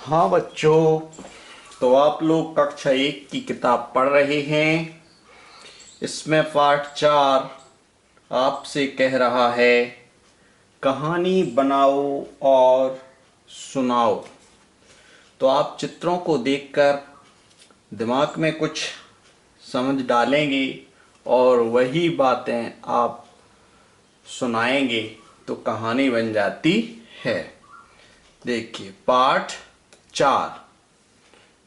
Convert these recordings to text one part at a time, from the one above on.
हाँ बच्चों, तो आप लोग कक्षा 1 की किताब पढ़ रहे हैं। इसमें पाठ 4 आपसे कह रहा है, कहानी बनाओ और सुनाओ। तो आप चित्रों को देखकर दिमाग में कुछ समझ डालेंगे और वही बातें आप सुनाएंगे तो कहानी बन जाती है। देखिए पाठ 4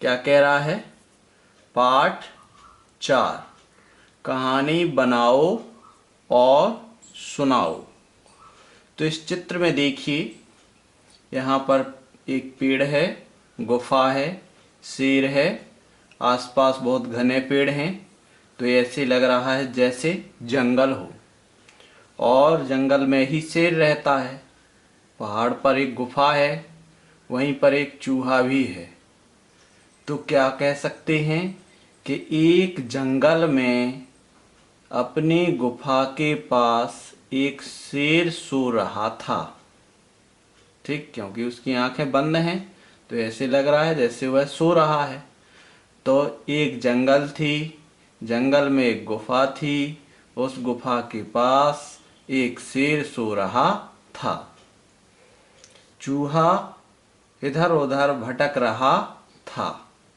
क्या कह रहा है। पाठ 4, कहानी बनाओ और सुनाओ। तो इस चित्र में देखिए, यहाँ पर एक पेड़ है, गुफा है, शेर है, आसपास बहुत घने पेड़ हैं। तो ऐसे लग रहा है जैसे जंगल हो और जंगल में ही शेर रहता है। पहाड़ पर एक गुफा है, वहीं पर एक चूहा भी है। तो क्या कह सकते हैं कि एक जंगल में अपनी गुफा के पास एक शेर सो रहा था। ठीक, क्योंकि उसकी आंखें बंद हैं तो ऐसे लग रहा है जैसे वह सो रहा है। तो एक जंगल थी, जंगल में एक गुफा थी, उस गुफा के पास एक शेर सो रहा था। चूहा इधर उधर भटक रहा था।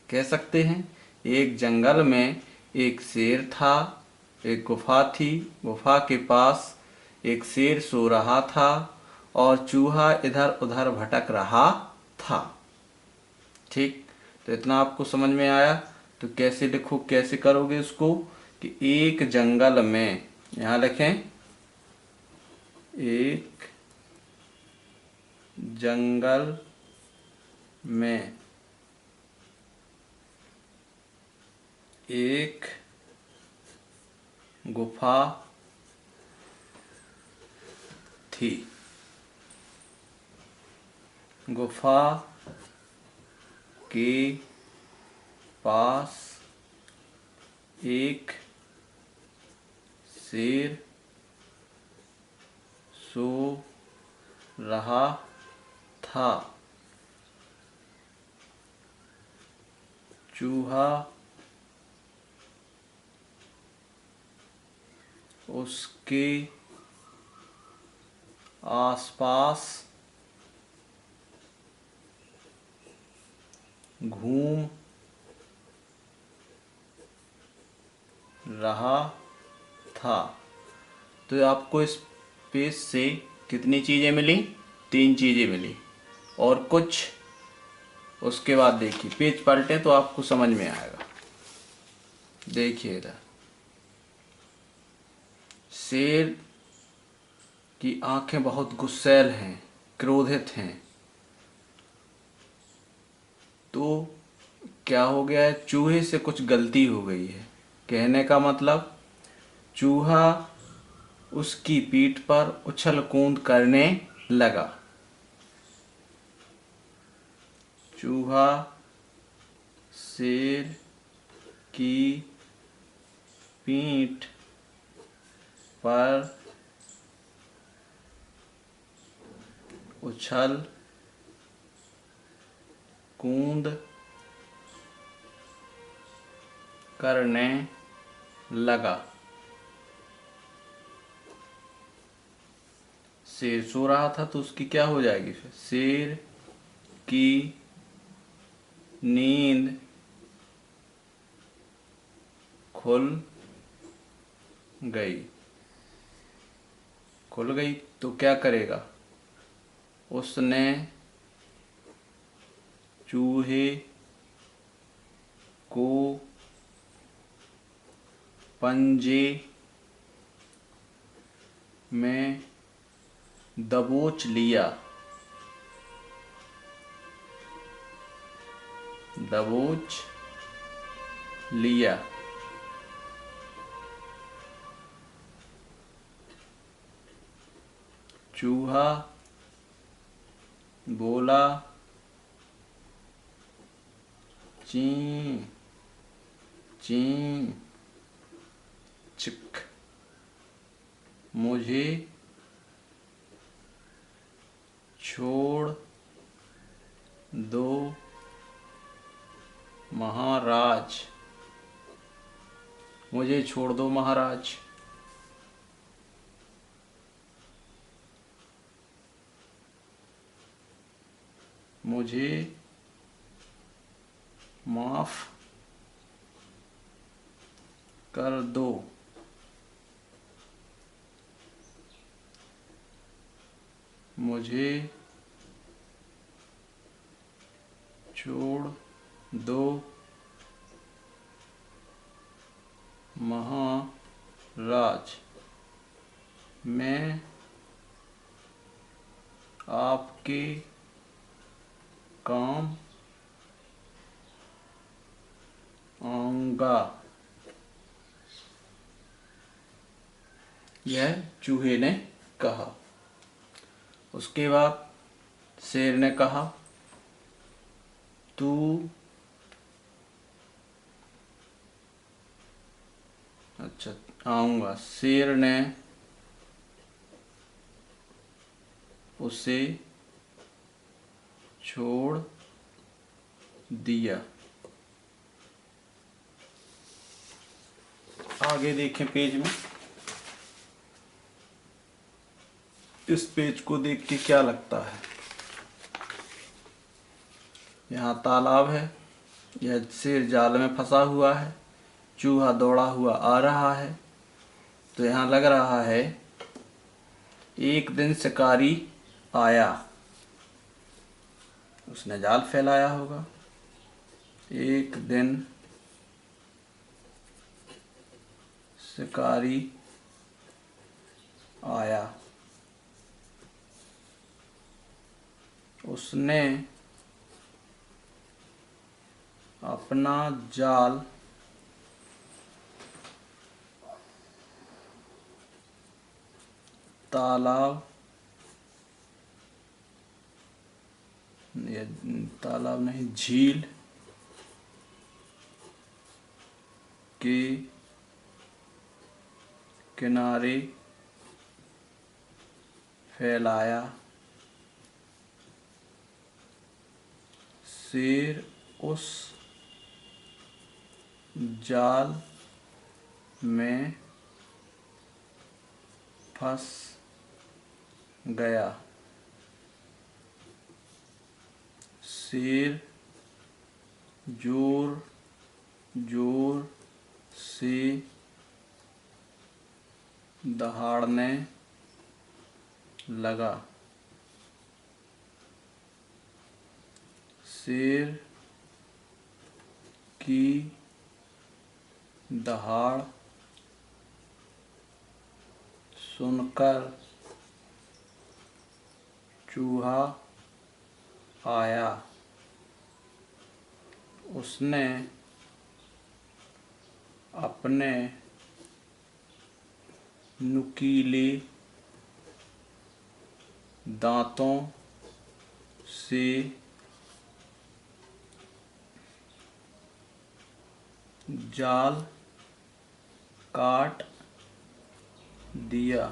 कह सकते हैं एक जंगल में एक शेर था, एक गुफा थी, गुफा के पास एक शेर सो रहा था और चूहा इधर उधर भटक रहा था। ठीक, तो इतना आपको समझ में आया। तो कैसे लिखो, कैसे करोगे इसको कि एक जंगल में, यहाँ लिखें एक जंगल में एक गुफा थी। गुफा के पास एक शेर सो रहा था। चूहा उसके आसपास घूम रहा था। तो आपको इस पेज से कितनी चीज़ें मिली? 3 चीज़ें मिली। और कुछ उसके बाद देखिए, पेज पलटे तो आपको समझ में आएगा। देखिए इधर, शेर की आंखें बहुत गुस्सैल हैं, क्रोधित हैं। तो क्या हो गया है, चूहे से कुछ गलती हो गई है। कहने का मतलब, चूहा उसकी पीठ पर उछल कूद करने लगा। चूहा शेर की पीठ पर उछल कूद करने लगा। शेर सो रहा था तो उसकी क्या हो जाएगी फिर? शेर की नींद खुल गई। खुल गई तो क्या करेगा? उसने चूहे को पंजे में दबोच लिया। दबोच लिया। चूहा बोला, ची ची चिक, मुझे छोड़ दो, महाराज, मुझे छोड़ दो महाराज। मुझे माफ कर दो। मुझे छोड़ दो महाराज, मैं आपके काम आऊंगा। यह चूहे ने कहा। उसके बाद शेर ने कहा, तू अच्छा आऊंगा। शेर ने उसे छोड़ दिया। आगे देखें पेज में। इस पेज को देख के क्या लगता है? यहाँ तालाब है, यह शेर जाल में फंसा हुआ है, चूहा दौड़ा हुआ आ रहा है। तो यहाँ लग रहा है एक दिन शिकारी आया, उसने जाल फैलाया होगा। एक दिन शिकारी आया, उसने अपना जाल तालाब नहीं, झील के किनारे फैलाया। शेर उस जाल में फंस गया। शेर जोर जोर से दहाड़ने लगा। शेर की दहाड़ सुनकर चूहा आया, उसने अपने नुकीले दांतों से जाल काट दिया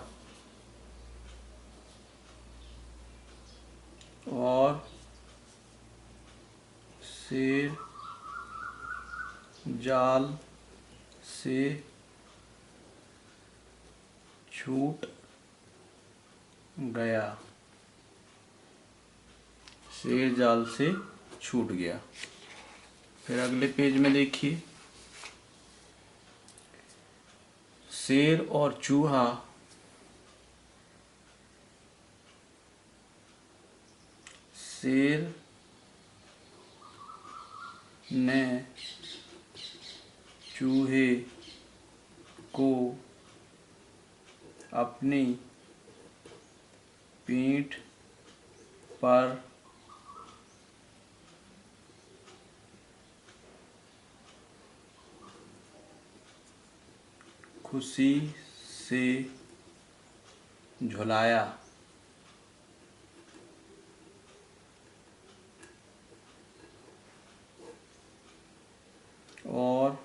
और शेर जाल से छूट गया। शेर जाल से छूट गया। फिर अगले पेज में देखिए, शेर और चूहा शेर ने चूहे को अपनी पीठ पर खुशी से झुलाया और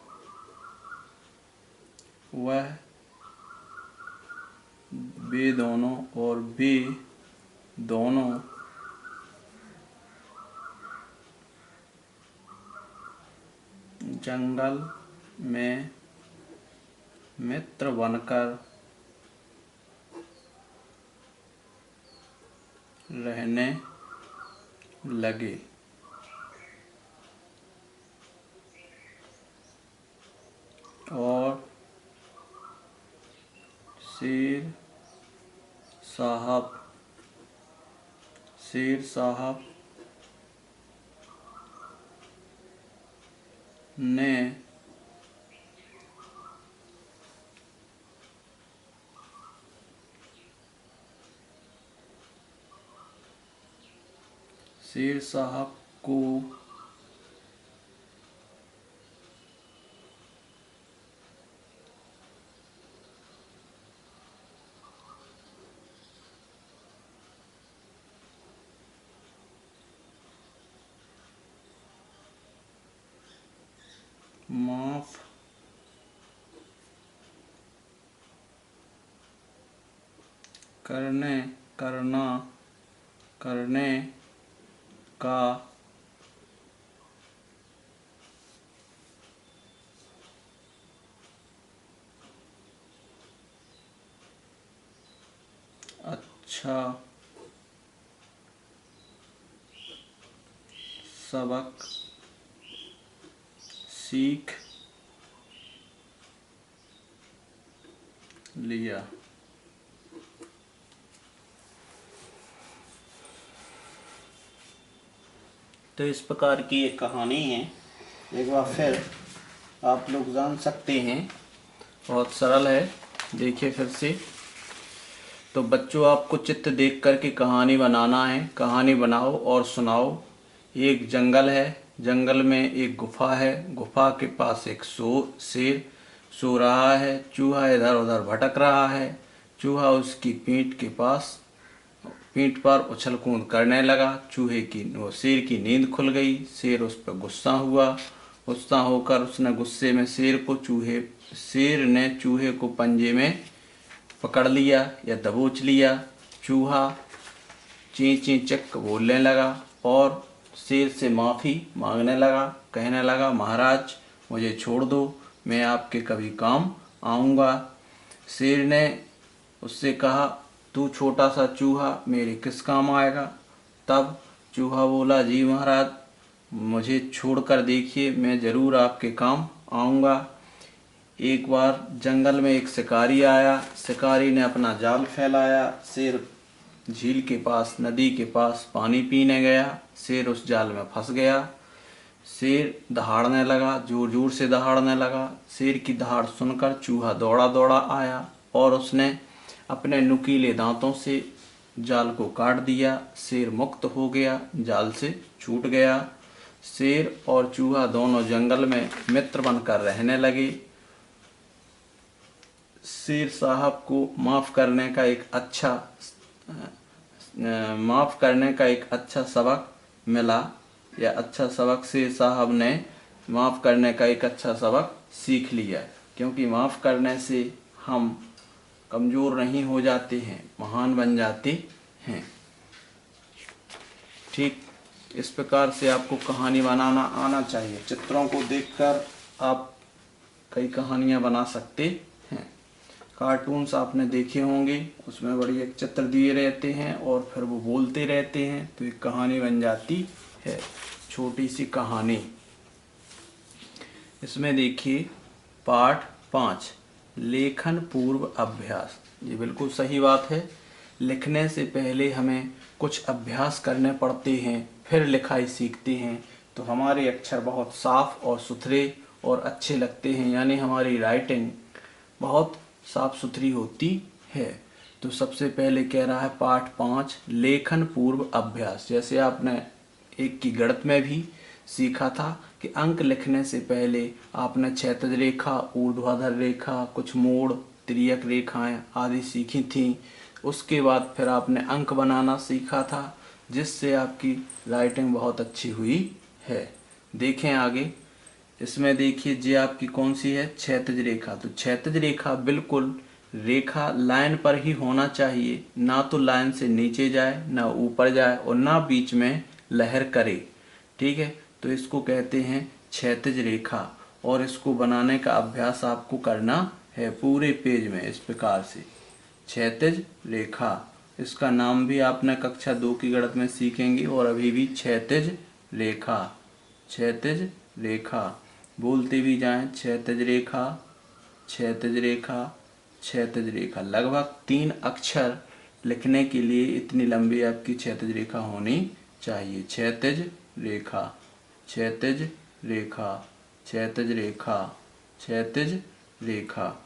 वह वे दोनों जंगल में मित्र बनकर रहने लगे। और शेर साहब ने शेर साहब को माफ करने का अच्छा सबक सीख लिया। तो इस प्रकार की एक कहानी है। एक बार फिर आप लोग जान सकते हैं, बहुत सरल है। देखिए फिर से। तो बच्चों, आपको चित्र देख कर के कहानी बनाना है। कहानी बनाओ और सुनाओ। एक जंगल है, जंगल में एक गुफा है, गुफा के पास एक शेर सो रहा है। चूहा इधर उधर भटक रहा है। चूहा उसकी पीठ पर उछल कूद करने लगा। शेर की नींद खुल गई। शेर उस पर गुस्सा हुआ। गुस्सा होकर उसने गुस्से में शेर ने चूहे को पंजे में पकड़ लिया या दबोच लिया। चूहा ची ची चक बोलने लगा और शेर से माफ़ी मांगने लगा। कहने लगा, महाराज मुझे छोड़ दो, मैं आपके कभी काम आऊँगा। शेर ने उससे कहा, तू छोटा सा चूहा मेरे किस काम आएगा। तब चूहा बोला, जी महाराज मुझे छोड़कर देखिए, मैं ज़रूर आपके काम आऊँगा। एक बार जंगल में एक शिकारी आया। शिकारी ने अपना जाल फैलाया। शेर झील के पास, नदी के पास पानी पीने गया। शेर उस जाल में फंस गया। शेर दहाड़ने लगा, जोर जोर से दहाड़ने लगा। शेर की दहाड़ सुनकर चूहा दौड़ा दौड़ा आया और उसने अपने नुकीले दांतों से जाल को काट दिया। शेर मुक्त हो गया, जाल से छूट गया। शेर और चूहा दोनों जंगल में मित्र बनकर रहने लगे। शेर साहब को माफ़ करने का एक अच्छा सबक मिला, या अच्छा सबक शेर साहब ने माफ़ करने का एक अच्छा सबक सीख लिया। क्योंकि माफ़ करने से हम कमज़ोर नहीं हो जाते हैं, महान बन जाते हैं। ठीक इस प्रकार से आपको कहानी बनाना आना चाहिए। चित्रों को देखकर आप कई कहानियाँ बना सकते हैं। कार्टून्स आपने देखे होंगे, उसमें बड़ी एक चित्र दिए रहते हैं और फिर वो बोलते रहते हैं, तो एक कहानी बन जाती है, छोटी सी कहानी। इसमें देखिए पाठ 5, लेखन पूर्व अभ्यास। ये बिल्कुल सही बात है। लिखने से पहले हमें कुछ अभ्यास करने पड़ते हैं, फिर लिखाई सीखते हैं, तो हमारे अक्षर बहुत साफ और सुथरे और अच्छे लगते हैं, यानी हमारी राइटिंग बहुत साफ सुथरी होती है। तो सबसे पहले कह रहा है पाठ 5, लेखन पूर्व अभ्यास। जैसे आपने एक की गणित में भी सीखा था कि अंक लिखने से पहले आपने क्षैतिज रेखा, ऊर्ध्वाधर रेखा, कुछ मोड़, तिर्यक रेखाएं आदि सीखी थी। उसके बाद फिर आपने अंक बनाना सीखा था, जिससे आपकी राइटिंग बहुत अच्छी हुई है। देखें आगे। इसमें देखिए जी आपकी कौन सी है, क्षैतिज रेखा। तो क्षैतिज रेखा बिल्कुल रेखा लाइन पर ही होना चाहिए, ना तो लाइन से नीचे जाए, ना ऊपर जाए और ना बीच में लहर करे। ठीक है, तो इसको कहते हैं क्षैतिज रेखा। और इसको बनाने का अभ्यास आपको करना है पूरे पेज में इस प्रकार से। क्षैतिज रेखा, इसका नाम भी आपने कक्षा 2 की गणित में सीखेंगे और अभी भी क्षैतिज रेखा, क्षैतिज रेखा बोलते भी जाएं, क्षैतिज रेखा, क्षैतिज रेखा, क्षैतिज रेखा। लगभग 3 अक्षर लिखने के लिए इतनी लंबी आपकी क्षैतिज रेखा होनी चाहिए। क्षैतिज रेखा, क्षैतिज रेखा, क्षैतिज रेखा, क्षैतिज रेखा।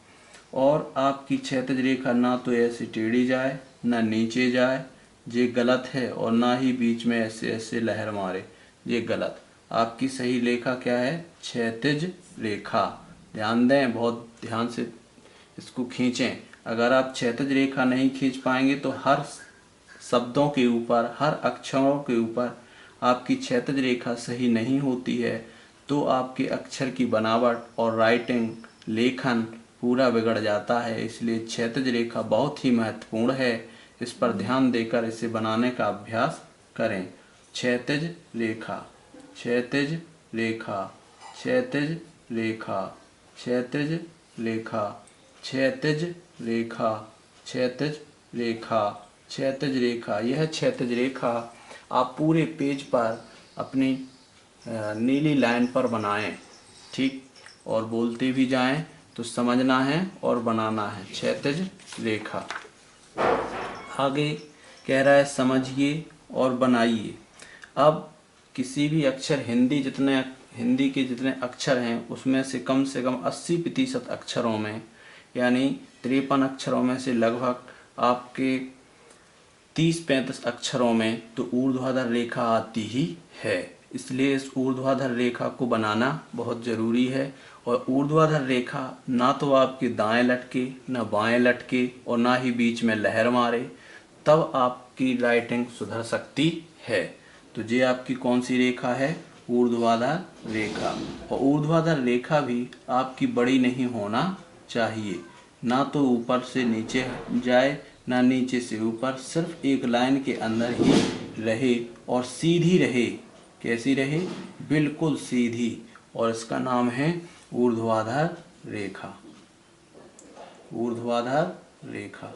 और आपकी क्षैतिज रेखा ना तो ऐसे टेढ़ी जाए ना नीचे जाए, ये गलत है, और ना ही बीच में ऐसे ऐसे लहर मारे, ये गलत। आपकी सही रेखा क्या है? क्षैतिज रेखा। ध्यान दें, बहुत ध्यान से इसको खींचें। अगर आप क्षैतिज रेखा नहीं खींच पाएंगे तो हर शब्दों के ऊपर, हर अक्षरों के ऊपर आपकी क्षैतिज रेखा सही नहीं होती है, तो आपके अक्षर की बनावट और राइटिंग, लेखन पूरा बिगड़ जाता है। इसलिए क्षैतिज रेखा बहुत ही महत्वपूर्ण है, इस पर ध्यान देकर इसे बनाने का अभ्यास करें। क्षैतिज रेखा, क्षैतिज रेखा, क्षैतिज रेखा, क्षैतिज रेखा, क्षैतिज रेखा, क्षैतिज रेखा, क्षैतिज रेखा। यह क्षैतिज रेखा आप पूरे पेज पर अपनी नीली लाइन पर बनाएं, ठीक, और बोलते भी जाएं तो समझना है और बनाना है। क्षैतिज रेखा। आगे कह रहा है समझिए और बनाइए। अब किसी भी अक्षर, हिंदी के जितने अक्षर हैं उसमें से कम 80% अक्षरों में, यानी 53 अक्षरों में से लगभग आपके 30-35 अक्षरों में तो ऊर्ध्वाधर रेखा आती ही है। इसलिए इस ऊर्ध्वाधर रेखा को बनाना बहुत ज़रूरी है। और ऊर्ध्वाधर रेखा ना तो आपके दाएं लटके, ना बाएं लटके, और ना ही बीच में लहर मारे, तब आपकी राइटिंग सुधर सकती है। तो ये आपकी कौन सी रेखा है? ऊर्ध्वाधर रेखा। और ऊर्ध्वाधर रेखा भी आपकी बड़ी नहीं होना चाहिए, ना तो ऊपर से नीचे जाए ना नीचे से ऊपर, सिर्फ एक लाइन के अंदर ही रहे और सीधी रहे। कैसी रहे? बिल्कुल सीधी। और इसका नाम है ऊर्ध्वाधर रेखा। ऊर्ध्वाधर रेखा।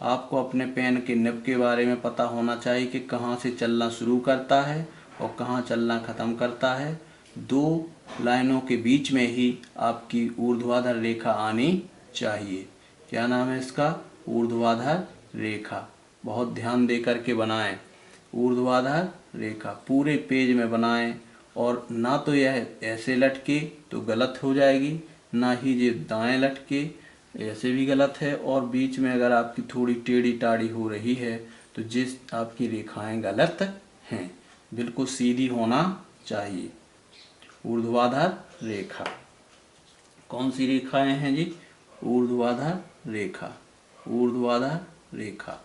आपको अपने पेन के निब के बारे में पता होना चाहिए कि कहाँ से चलना शुरू करता है और कहाँ चलना ख़त्म करता है। 2 लाइनों के बीच में ही आपकी ऊर्ध्वाधर रेखा आनी चाहिए। क्या नाम है इसका? ऊर्ध्वाधर रेखा। बहुत ध्यान दे करके बनाएं। ऊर्ध्वाधर रेखा पूरे पेज में बनाएं, और ना तो यह ऐसे लटके तो गलत हो जाएगी, ना ही ये दाएं लटके, ऐसे भी गलत है, और बीच में अगर आपकी थोड़ी टेढ़ी टाढ़ी हो रही है तो जिस आपकी रेखाएं गलत हैं। बिल्कुल सीधी होना चाहिए। ऊर्ध्वाधर रेखा। कौन सी रेखाएं हैं जी? ऊर्ध्वाधर रेखा, ऊर्ध्वाधर रेखा,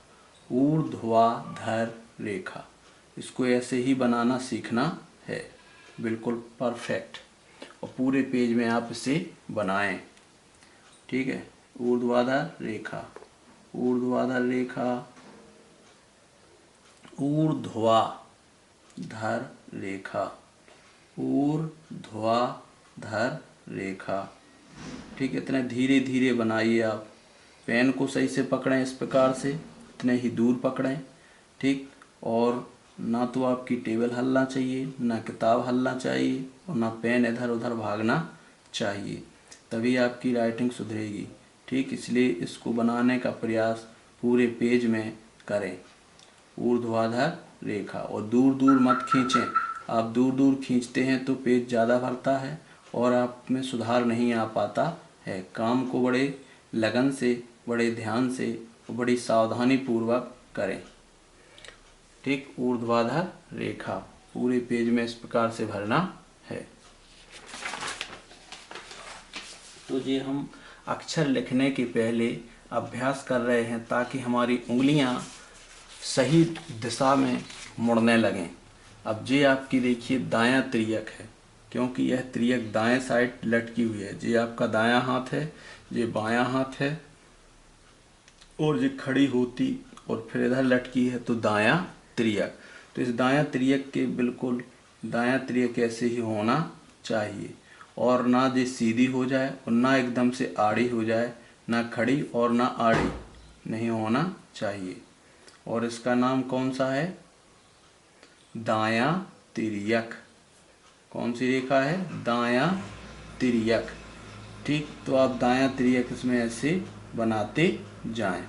ऊर्ध्वाधर रेखा। इसको ऐसे ही बनाना सीखना है, बिल्कुल परफेक्ट। और पूरे पेज में आप इसे बनाएं, ठीक है। ऊर्ध्वाधर रेखा, ऊर्ध्वाधर रेखा, ऊर्ध्वाधर रेखा, ऊर्ध्वाधर रेखा। ठीक, इतने धीरे धीरे बनाइए आप। पेन को सही से पकड़ें, इस प्रकार से इतने ही दूर पकड़ें, ठीक। और ना तो आपकी टेबल हिलना चाहिए, ना किताब हिलना चाहिए, और ना पेन इधर उधर भागना चाहिए, तभी आपकी राइटिंग सुधरेगी, ठीक। इसलिए इसको बनाने का प्रयास पूरे पेज में करें। ऊर्ध्वाधर रेखा। और दूर दूर मत खींचें। आप दूर दूर खींचते हैं तो पेज ज़्यादा भरता है और आप में सुधार नहीं आ पाता है। काम को बड़े लगन से, बड़े ध्यान से और बड़ी सावधानी पूर्वक करें, ठीक। ऊर्ध्वाधर रेखा पूरे पेज में इस प्रकार से भरना है। तो ये हम अक्षर लिखने के पहले अभ्यास कर रहे हैं ताकि हमारी उंगलियां सही दिशा में मुड़ने लगें। अब ये आपकी देखिए दायां त्रियक है, क्योंकि यह त्रियक दाएं साइड लटकी हुई है। ये आपका दायां हाथ है, ये बायां हाथ है, और ये खड़ी होती और फिर इधर लटकी है तो दायां त्रियक। तो इस दायां त्रियक के बिल्कुल दायां त्रियक ऐसे ही होना चाहिए। और ना ये सीधी हो जाए और ना एकदम से आड़ी हो जाए, ना खड़ी और ना आड़ी नहीं होना चाहिए। और इसका नाम कौन सा है? दायां तिर्यक। कौन सी रेखा है? दायां तिर्यक। ठीक, तो आप दायां तिर्यक इसमें ऐसे बनाते जाएं।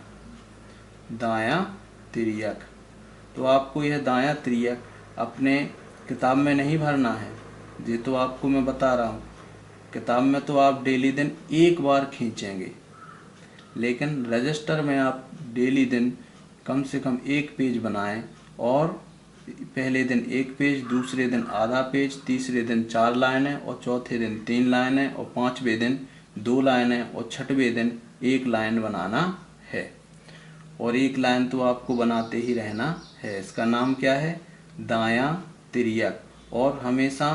दायां तिर्यक। तो आपको यह दायां तिर्यक अपने किताब में नहीं भरना है, ये तो आपको मैं बता रहा हूँ। किताब में तो आप डेली दिन एक बार खींचेंगे, लेकिन रजिस्टर में आप डेली दिन कम से कम एक पेज बनाएं। और पहले दिन एक पेज, दूसरे दिन आधा पेज, तीसरे दिन 4 लाइनें और चौथे दिन 3 लाइनें और 5वें दिन 2 लाइनें और 6वें दिन 1 लाइन बनाना है। और 1 लाइन तो आपको बनाते ही रहना है। इसका नाम क्या है? दायां तिर्यक। और हमेशा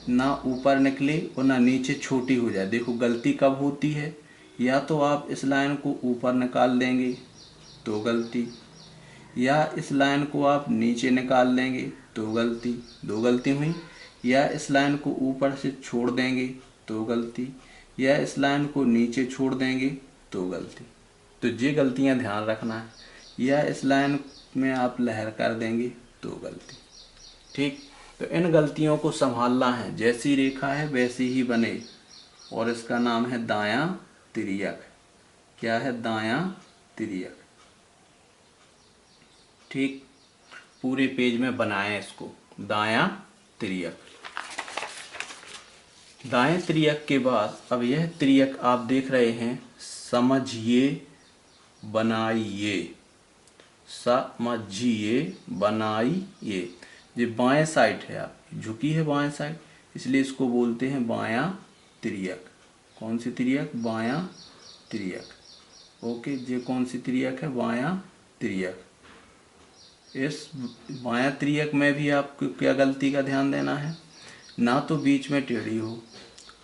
ना ऊपर निकले और ना नीचे छोटी हो जाए। देखो गलती कब होती है, या तो आप इस लाइन को ऊपर निकाल देंगे तो गलती, या इस लाइन को आप नीचे निकाल देंगे तो गलती, 2 गलती हुई। या इस लाइन को ऊपर से छोड़ देंगे तो गलती, या इस लाइन को नीचे छोड़ देंगे तो गलती। तो ये गलतियां ध्यान रखना है। या इस लाइन में आप लहर कर देंगे तो गलती। ठीक, तो इन गलतियों को संभालना है, जैसी रेखा है वैसी ही बने। और इसका नाम है दायां तिर्यक। क्या है? दायां तिर्यक। ठीक, पूरे पेज में बनाएं इसको, दायां तिर्यक। दाएं तिर्यक के बाद अब यह तिर्यक आप देख रहे हैं, समझिए बनाइए। समझिए बनाइए। ये बाएं साइड है, आप झुकी है बाएं साइड, इसलिए इसको बोलते हैं बायां तिर्यक। कौन सी तिर्यक? बायां तिर्यक। ओके, ये कौन सी तिर्यक है? बायां तिर्यक। इस बायां तिर्यक में भी आपको क्या गलती का ध्यान देना है? ना तो बीच में टेढ़ी हो,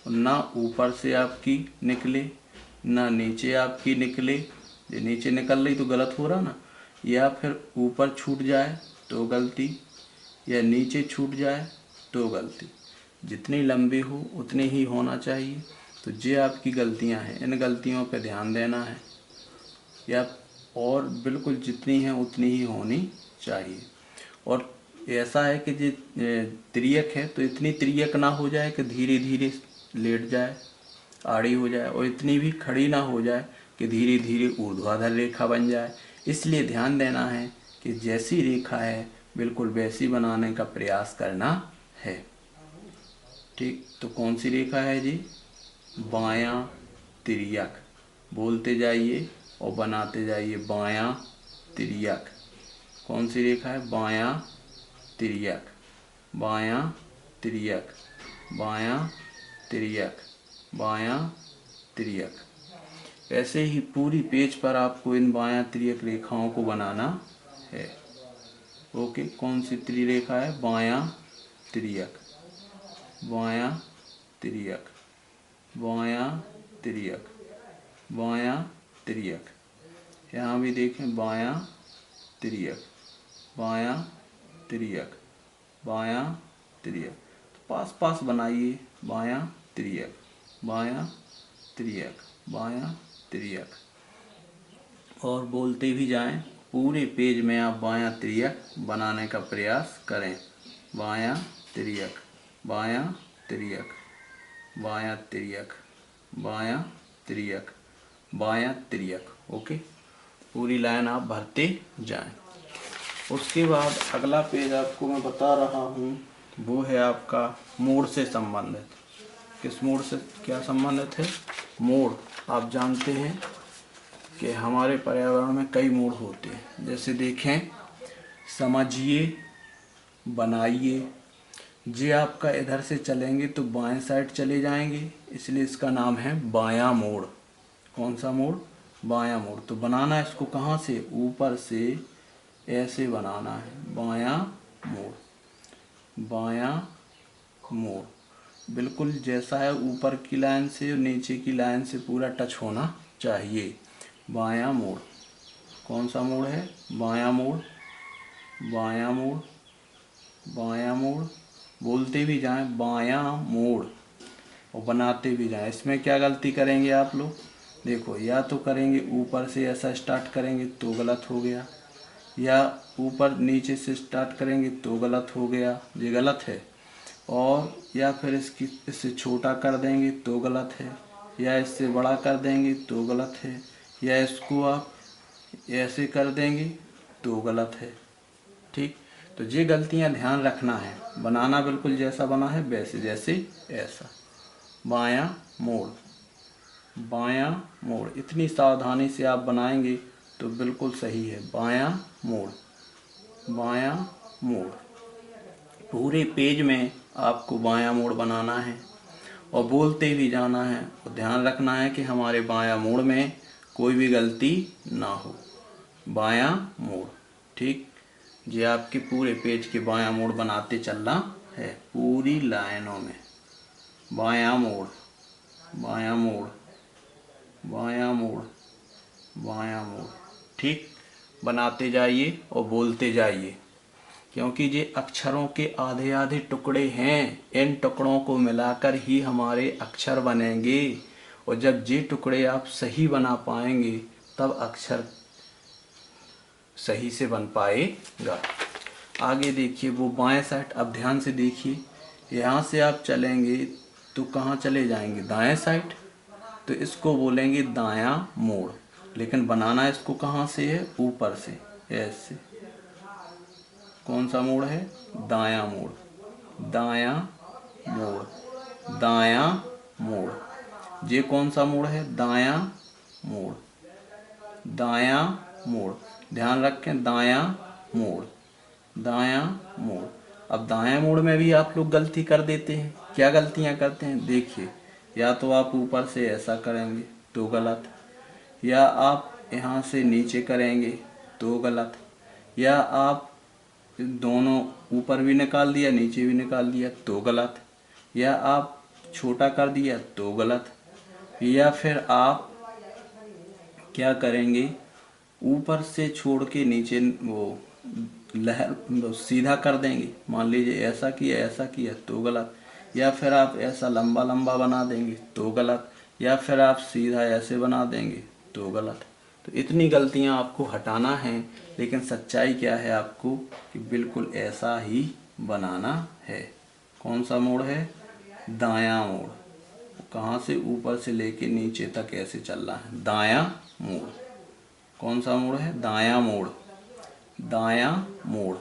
ना ऊपर से आपकी निकले, ना नीचे आपकी निकले। ये नीचे निकल रही तो गलत हो रहा ना। या फिर ऊपर छूट जाए तो गलती, या नीचे छूट जाए तो गलती। जितनी लंबी हो उतनी ही होना चाहिए। तो ये आपकी गलतियां हैं, इन गलतियों पे ध्यान देना है। या और बिल्कुल जितनी हैं उतनी ही होनी चाहिए। और ऐसा है कि जो तिर्यक है तो इतनी तिर्यक ना हो जाए कि धीरे धीरे लेट जाए, आड़ी हो जाए, और इतनी भी खड़ी ना हो जाए कि धीरे धीरे ऊर्ध्वाधर रेखा बन जाए। इसलिए ध्यान देना है कि जैसी रेखा है बिल्कुल वैसी बनाने का प्रयास करना है। ठीक, तो कौन सी रेखा है जी? बायां तिर्यक। बोलते जाइए और बनाते जाइए, बायां तिर्यक। कौन सी रेखा है? बायां तिर्यक। बायां तिर्यक। बायां तिर्यक। बायां तिर्यक। ऐसे ही पूरी पेज पर आपको इन बायां तिर्यक रेखाओं को बनाना है। ओके, कौन सी त्रिरेखा है? बायां तिर्यक। बायां तिर्यक। बायां तिर्यक। बायां तिर्यक। यहाँ भी देखें, बायां तिर्यक। बायां तिर्यक। बायां तिर्यक। तो पास पास बनाइए, बायां तिर्यक, बायां तिर्यक, बायां तिर्यक। और बोलते भी जाएं, पूरे पेज में आप बायां तिर्यक बनाने का प्रयास करें। बायां तिर्यक, बायां तिर्यक, बायां तिर्यक, बायां तिर्यक, बायां तिर्यक। ओके, पूरी लाइन आप भरते जाएं। उसके बाद अगला पेज आपको मैं बता रहा हूँ, वो है आपका मोड़ से संबंधित। किस मोड़ से क्या संबंधित है? मोड़। आप जानते हैं कि हमारे पर्यावरण में कई मोड़ होते हैं। जैसे देखें, समझिए बनाइए। जे आपका इधर से चलेंगे तो बाएं साइड चले जाएंगे, इसलिए इसका नाम है बायां मोड़। कौन सा मोड़? बायां मोड़। तो बनाना इसको कहाँ से? ऊपर से ऐसे बनाना है, बायां मोड़। बायां मोड़ बिल्कुल जैसा है ऊपर की लाइन से और नीचे की लाइन से पूरा टच होना चाहिए। बायां मोड़। कौन सा मोड़ है? बायां मोड़। बायां मोड़। बायां मोड़। बोलते भी जाएं, बायां मोड़। और बनाते भी जाएं। इसमें क्या गलती करेंगे आप लोग, देखो, या तो करेंगे ऊपर से ऐसा स्टार्ट करेंगे तो गलत हो गया, या ऊपर नीचे से स्टार्ट करेंगे तो गलत हो गया, ये गलत है। और या फिर इससे छोटा कर देंगे तो गलत है, या इससे बड़ा कर देंगे तो गलत है, या इसको आप ऐसे कर देंगे तो गलत है। ठीक, तो ये गलतियां ध्यान रखना है। बनाना बिल्कुल जैसा बना है वैसे, जैसे ऐसा। बायां मोड़, बायां मोड़, इतनी सावधानी से आप बनाएंगे तो बिल्कुल सही है। बायां मोड़, बायां मोड़, पूरे पेज में आपको बायां मोड़ बनाना है और बोलते भी जाना है और ध्यान रखना है कि हमारे बायां मोड़ में कोई भी गलती ना हो। बायां मोड़, ठीक, ये आपके पूरे पेज के बायां मोड़ बनाते चलना है, पूरी लाइनों में। बायां मोड़, बायां मोड़, बायां मोड़, बायां मोड़, ठीक, बनाते जाइए और बोलते जाइए, क्योंकि ये अक्षरों के आधे आधे टुकड़े हैं। इन टुकड़ों को मिलाकर ही हमारे अक्षर बनेंगे और जब ये टुकड़े आप सही बना पाएंगे तब अक्षर सही से बन पाएगा। आगे देखिए वो बाएं साइड, अब ध्यान से देखिए, यहाँ से आप चलेंगे तो कहाँ चले जाएंगे, दाएं साइड, तो इसको बोलेंगे दायां मोड़। लेकिन बनाना इसको कहाँ से है, ऊपर से, ऐसे। कौन सा मोड़ है, दायां मोड़, दायां मोड़, दायां मोड़। ये कौन सा मोड़ है, दायां मोड़, दायां मोड़, ध्यान रखें, दायां मोड़, दायां मोड़। अब दायां मोड़ में भी आप लोग गलती कर देते हैं। क्या गलतियां करते हैं, देखिए, या तो आप ऊपर से ऐसा करेंगे तो गलत, या आप यहाँ से नीचे करेंगे तो गलत, या आप दोनों ऊपर भी निकाल दिया नीचे भी निकाल दिया तो गलत, या आप छोटा कर दिया तो गलत, या फिर आप क्या करेंगे, ऊपर से छोड़ के नीचे वो लहर सीधा कर देंगे। मान लीजिए ऐसा किया तो गलत, या फिर आप ऐसा लंबा लंबा बना देंगे तो गलत, या फिर आप सीधा ऐसे बना देंगे तो गलत। तो इतनी गलतियां आपको हटाना है, लेकिन सच्चाई क्या है आपको कि बिल्कुल ऐसा ही बनाना है। कौन सा मोड़ है, दायां मोड़, कहाँ से, ऊपर से लेके नीचे तक ऐसे चल रहा है, दायां मोड़। कौन सा मोड़ है, दायां मोड़, दायां मोड़,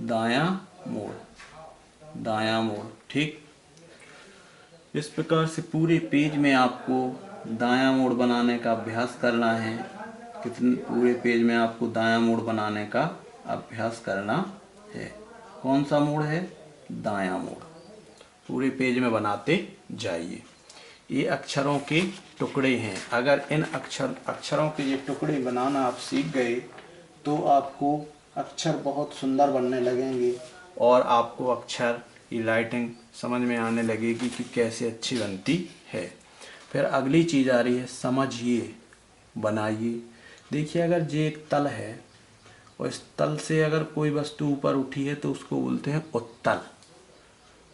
दायां मोड़, दायां मोड़, ठीक। इस प्रकार से पूरे पेज में आपको दायां मोड़ बनाने का अभ्यास करना है। कितने पूरे पेज में आपको दायां मोड़ बनाने का अभ्यास करना है। कौन सा मोड़ है, दायां मोड़, पूरे पेज में बनाते जाइए। ये अक्षरों के टुकड़े हैं। अगर इन अक्षरों के ये टुकड़े बनाना आप सीख गए तो आपको अक्षर बहुत सुंदर बनने लगेंगे और आपको अक्षर की राइटिंग समझ में आने लगेगी कि कैसे अच्छी बनती है। फिर अगली चीज़ आ रही है, समझिए, बनाइए। देखिए, अगर ये एक तल है और इस तल से अगर कोई वस्तु ऊपर उठी है तो उसको बोलते हैं उत्तल,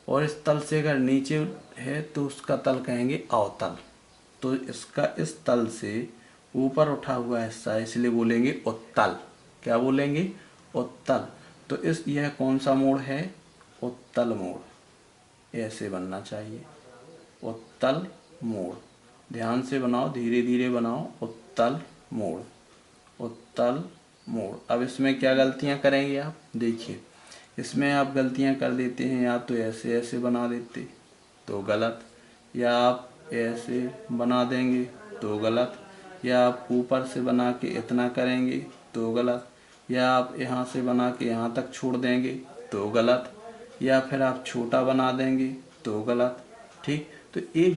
और इस तल से अगर नीचे है तो उसका तल कहेंगे अवतल। तो इसका इस तल से ऊपर उठा हुआ हिस्सा है, इसलिए बोलेंगे उत्तल। क्या बोलेंगे, उत्तल। तो यह कौन सा मोड़ है, उत्तल मोड़। ऐसे बनना चाहिए, उत्तल मोड़। ध्यान से बनाओ, धीरे धीरे बनाओ, उत्तल मोड़, उत्तल मोड़। अब इसमें क्या गलतियां करेंगे आप, देखिए, इसमें आप गलतियां कर देते हैं, या तो ऐसे ऐसे बना देते तो गलत, या आप ऐसे बना देंगे तो गलत, या आप ऊपर से बना के इतना करेंगे तो गलत, या आप यहाँ से बना के यहाँ तक छोड़ देंगे तो गलत, या फिर आप छोटा बना देंगे तो गलत। ठीक, तो एक